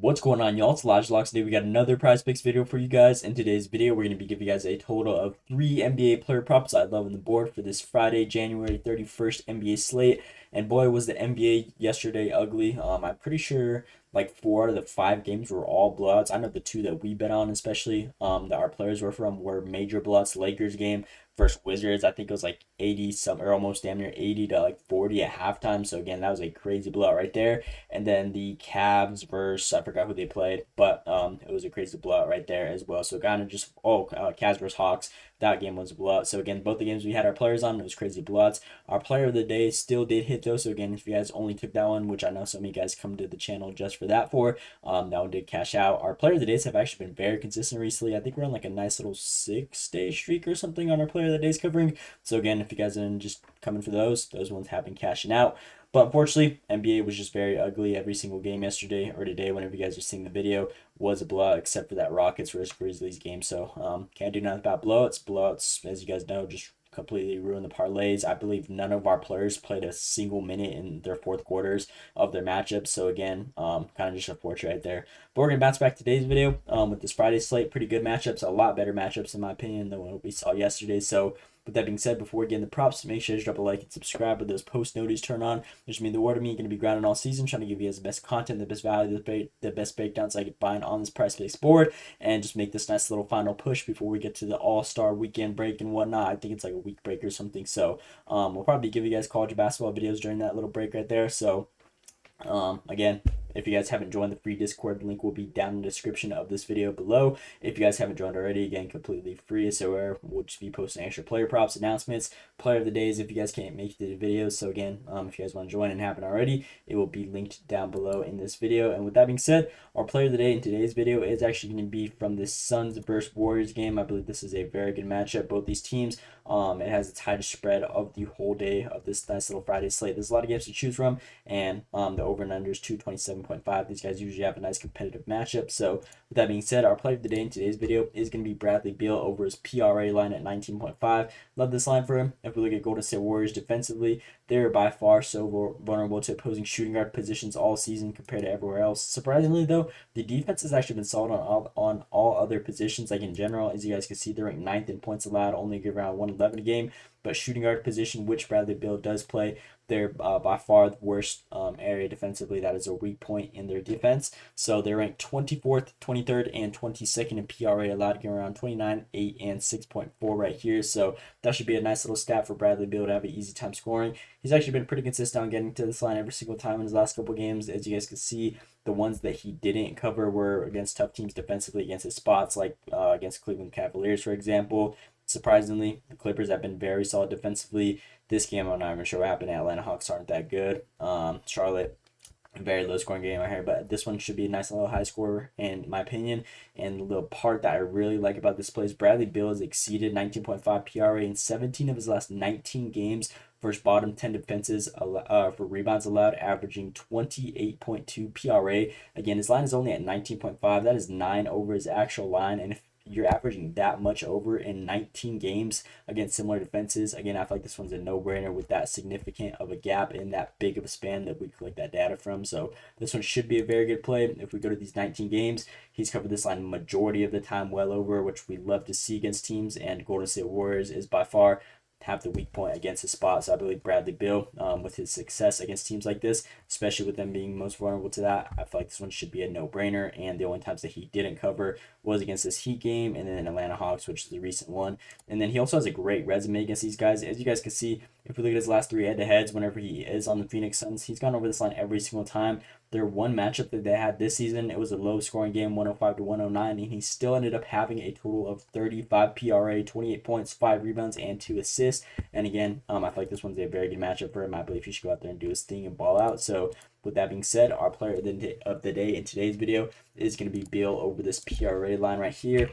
What's going on, y'all? It's Locks. Today we got another prize picks video for you guys. In today's video, we're going to be giving you guys a total of 3 NBA player props I love on the board for this Friday, January 31st NBA slate. And boy, was the NBA yesterday ugly. I'm pretty sure like 4 out of the 5 games were all blowouts. I know the 2 that we bet on, especially that our players were from, were major blowouts. Lakers game versus Wizards, I think it was like 80 something, or almost damn near 80 to like 40 at halftime. So again, that was a crazy blowout right there. And then the Cavs versus, I forgot who they played, but it was a crazy blowout right there as well. So kind of just Cavs versus Hawks. That game was a blowout. So again, both the games we had our players on, it was crazy blowouts. Our player of the day still did hit though. So again, if you guys only took that one, which I know some of you guys come to the channel just for that that one did cash out. Our player of the days have actually been very consistent recently. I think we're on like a nice little 6-day streak or something on our player of the days covering. So again, if you guys are just coming for those ones have been cashing out. But unfortunately, NBA was just very ugly. Every single game yesterday or today, whenever you guys are seeing the video, was a blowout, except for that Rockets versus Grizzlies game. So can't do nothing about blowouts. Blowouts, as you guys know, just completely ruin the parlays. I believe none of our players played a single minute in their fourth quarters of their matchups. So again, kind of just a fortune right there. But we're gonna bounce back today's video with this Friday slate. Pretty good matchups, a lot better matchups in my opinion than what we saw yesterday. So with that being said, before we get into props, make sure to drop a like and subscribe with those post notifications turn on. Which mean the word of me. Going to be grinding all season, trying to give you guys the best content, the best value, the best breakdowns I can find on this price based board, and just make this nice little final push before we get to the All-Star weekend break and whatnot. I think it's like a week break or something. So we'll probably give you guys college basketball videos during that little break right there. So again, if you guys haven't joined the free Discord, link will be down in the description of this video below. If you guys haven't joined already, again, completely free. So we'll just be posting extra player props, announcements, player of the days if you guys can't make the videos. So again, if you guys want to join and haven't already, it will be linked down below in this video. And with that being said, our player of the day in today's video is actually going to be from the Suns versus Warriors game. I believe this is a very good matchup. Both these teams, it has the highest spread of the whole day of this nice little Friday slate. There's a lot of games to choose from, and the over and under is 227.5. These guys usually have a nice competitive matchup. So with that being said, our player of the day in today's video is going to be Bradley Beal over his PRA line at 19.5. Love this line for him. If we look at Golden State Warriors defensively, they're by far so vulnerable to opposing shooting guard positions all season compared to everywhere else. Surprisingly though, the defense has actually been solid on all other positions. Like in general, as you guys can see, they're ranked 9th in points allowed, only give around 111 a game. But shooting guard position, which Bradley Beal does play, they're by far the worst area defensively. That is a weak point in their defense. So they're ranked 24th, 23rd, and 22nd in PRA, allowed to get around 29, 8, and 6.4 right here. So that should be a nice little stat for Bradley Beal to have an easy time scoring. He's actually been pretty consistent on getting to this line every single time in his last couple games. As you guys can see, the ones that he didn't cover were against tough teams defensively, against his spots, like against Cleveland Cavaliers, for example. Surprisingly, the Clippers have been very solid defensively. This game, I'm not even sure what happened. Atlanta Hawks aren't that good. Charlotte, very low scoring game right here, but this one should be a nice little high score in my opinion. And the little part that I really like about this play is Bradley Beal has exceeded 19.5 PRA in 17 of his last 19 games versus bottom 10 defenses for rebounds allowed, averaging 28.2 PRA. Again, his line is only at 19.5. That is 9 over his actual line, and if you're averaging that much over in 19 games against similar defenses, again, I feel like this one's a no-brainer with that significant of a gap in that big of a span that we collect that data from. So this one should be a very good play. If we go to these 19 games, he's covered this line majority of the time well over, which we love to see against teams, and Golden State Warriors is by far have the weak point against his spot. So I believe Bradley Beal, with his success against teams like this, especially with them being most vulnerable to that, I feel like this one should be a no-brainer. And the only times that he didn't cover was against this Heat game and then Atlanta Hawks, which is the recent one. And then he also has a great resume against these guys. As you guys can see, if we look at his last 3 head-to-heads, whenever he is on the Phoenix Suns, he's gone over this line every single time. Their one matchup that they had this season, it was a low-scoring game, 105 to 109, and he still ended up having a total of 35 PRA, 28 points, 5 rebounds, and 2 assists. And again, I feel like this one's a very good matchup for him. I believe he should go out there and do his thing and ball out. So with that being said, our player of the day in today's video is going to be Beal over this PRA line right here.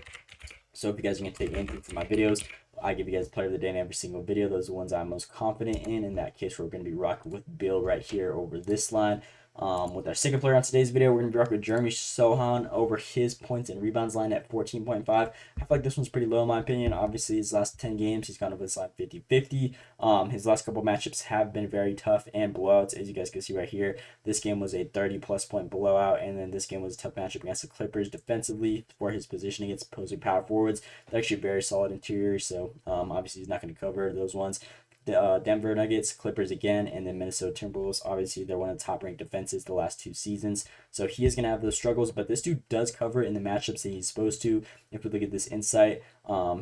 So if you guys are going to take anything from my videos, I give you guys player of the day in every single video. Those are the ones I'm most confident in. In that case, we're going to be rocking with Beal right here over this line. With our second player on today's video, we're going to be rocking with Jeremy Sochan over his points and rebounds line at 14.5. I feel like this one's pretty low in my opinion. Obviously, his last 10 games, he's gone over this line 50-50. His last couple matchups have been very tough and blowouts, as you guys can see right here. This game was a 30-plus point blowout, and then this game was a tough matchup against the Clippers defensively for his position against opposing power forwards. They're actually very solid interior, so obviously he's not going to cover those ones. The Denver Nuggets, Clippers again, and then Minnesota Timberwolves. Obviously, they're one of the top-ranked defenses the last 2 seasons. So he is going to have those struggles, but this dude does cover in the matchups that he's supposed to. If we look at this insight,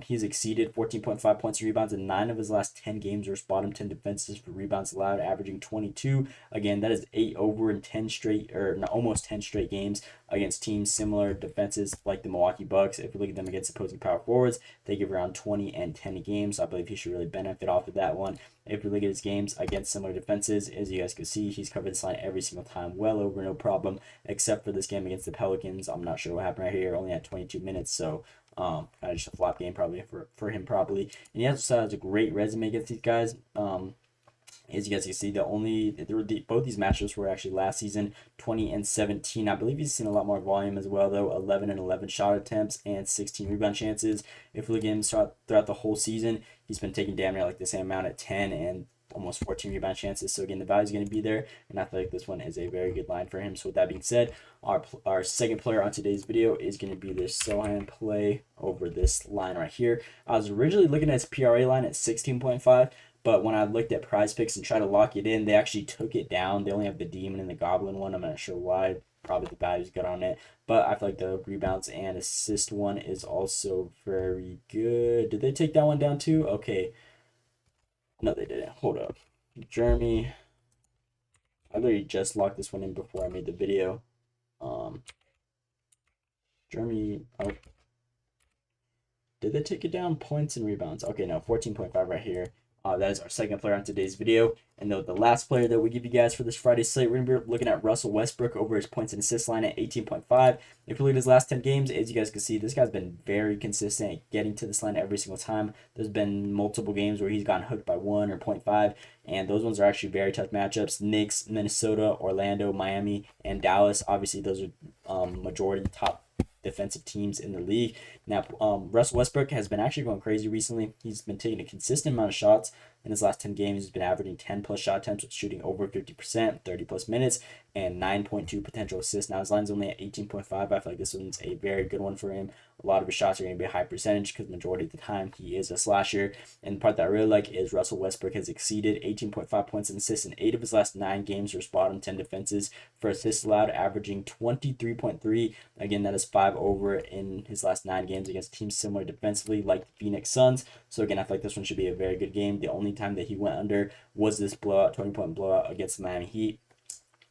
he's exceeded 14.5 points and rebounds in 9 of his last 10 games versus bottom 10 defenses for rebounds allowed, averaging 22. Again, that is 8 over in 10 straight, or no, almost 10 straight games against teams similar defenses like the Milwaukee Bucks. If we look at them against opposing power forwards, they give around 20 and 10 games. So I believe he should really benefit off of that one. If we look at his games against similar defenses, as you guys can see, he's covered this line every single time, well over, no problem, except for this game against the Pelicans. I'm not sure what happened right here, only had 22 minutes, so kind of just a flop game probably for him probably. And he also has a great resume against these guys. As you guys can see, both these matchups were actually last season, 20 and 17. I believe he's seen a lot more volume as well, though. 11 and 11 shot attempts and 16 rebound chances. If we look at him throughout the whole season, he's been taking damn near like the same amount at 10 and almost 14 rebound chances. So again, the value is going to be there, and I feel like this one is a very good line for him. So with that being said, our second player on today's video is going to be this Sochan play over this line right here. I was originally looking at his PRA line at 16.5. But when I looked at prize picks and tried to lock it in, they actually took it down. They only have the Demon and the Goblin one. I'm not sure why. Probably the value's good on it. But I feel like the rebounds and assist one is also very good. Did they take that one down too? Okay. No, they didn't. Hold up. Jeremy. I literally just locked this one in before I made the video. Jeremy. Oh. Did they take it down? Points and rebounds. Okay, no. 14.5 right here. That is our second player on today's video. And the last player that we give you guys for this Friday slate, we're going to be looking at Russell Westbrook over his points and assist line at 18.5. If you look at his last 10 games, as you guys can see, this guy's been very consistent at getting to this line every single time. There's been multiple games where he's gotten hooked by 1 or 0.5, and those ones are actually very tough matchups. Knicks, Minnesota, Orlando, Miami, and Dallas. Obviously, those are majority top defensive teams in the league. Now, Russell Westbrook has been actually going crazy recently. He's been taking a consistent amount of shots. In his last 10 games, he's been averaging 10-plus shot attempts, shooting over 50%, 30-plus minutes, and 9.2 potential assists. Now, his line's only at 18.5. I feel like this one's a very good one for him. A lot of his shots are going to be a high percentage because majority of the time he is a slasher. And the part that I really like is Russell Westbrook has exceeded 18.5 points and assists in 8 of his last 9 games versus bottom 10 defenses for assists allowed, averaging 23.3. Again, that is 5 over in his last 9 games against teams similar defensively like the Phoenix Suns. So again, I feel like this one should be a very good game. The only time that he went under was this blowout, 20-point blowout against the Miami Heat,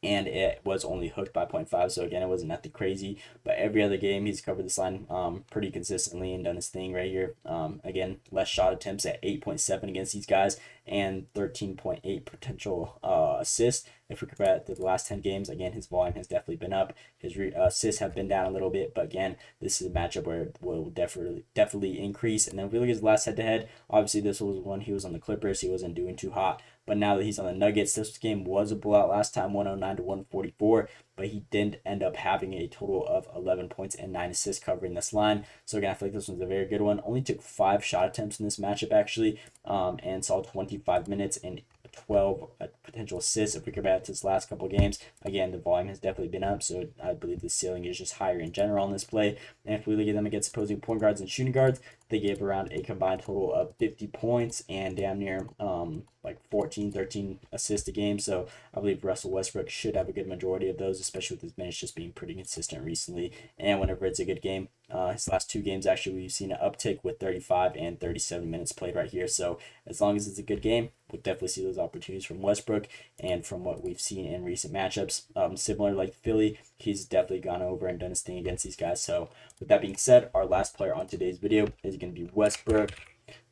and it was only hooked by 0.5. So again, it wasn't nothing crazy, but every other game he's covered this line pretty consistently and done his thing right here. Again, less shot attempts at 8.7 against these guys and 13.8 potential assists. If we compare it to the last 10 games, again, his volume has definitely been up. His assists have been down a little bit, but again, this is a matchup where it will definitely increase. And then if we look at his last head-to-head, obviously this was when he was on the Clippers. He wasn't doing too hot. But now that he's on the Nuggets, this game was a blowout last time, 109 to 144. But he did end up having a total of 11 points and 9 assists covering this line. So again, I feel like this one's a very good one. Only took 5 shot attempts in this matchup actually, and saw 25 minutes and 12 potential assists. If we compare it to his last couple games, again, the volume has definitely been up, so I believe the ceiling is just higher in general on this play. And if we look at them against opposing point guards and shooting guards, they gave around a combined total of 50 points and damn near like 13 assists a game. So I believe Russell Westbrook should have a good majority of those, especially with his minutes just being pretty consistent recently. And whenever it's a good game, his last 2 games, actually, we've seen an uptick with 35 and 37 minutes played right here. So as long as it's a good game, we'll definitely see those opportunities from Westbrook. And from what we've seen in recent matchups, similar like Philly, he's definitely gone over and done his thing against these guys. So with that being said, our last player on today's video is going to be Westbrook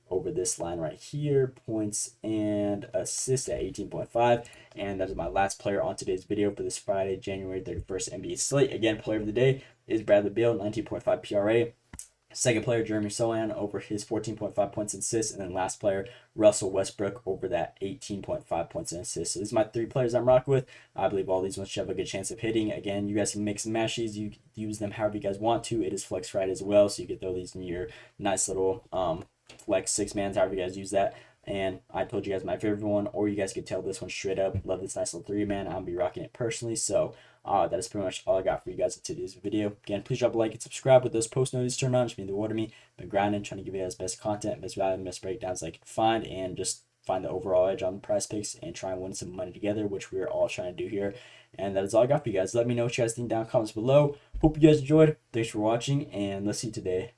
over this line right here, points and assists at 18.5. And that is my last player on today's video for this Friday, January 31st NBA slate. Again, player of the day is Bradley Beal, 19.5 PRA. Second player, Jeremy Sochan, over his 14.5 points and assists. And then last player, Russell Westbrook, over that 18.5 points and assists. So these are my 3 players I'm rocking with. I believe all these ones should have a good chance of hitting. Again, you guys can mix and match these. You use them however you guys want to. It is Flex Friday as well, so you can throw these in your nice little flex 6-mans, however you guys use that. And I told you guys my favorite one, or you guys could tell this one straight up. Love this nice little 3-man. I'll be rocking it personally. So that is pretty much all I got for you guys in today's video. Again, please drop a like and subscribe with those post notifications turned on. Just mean the water me. Been grinding, trying to give you guys best content, best value, and best breakdowns I can find, and just find the overall edge on prize picks and try and win some money together, which we're all trying to do here. And that is all I got for you guys. Let me know what you guys think down in the comments below. Hope you guys enjoyed. Thanks for watching, and let's see you today.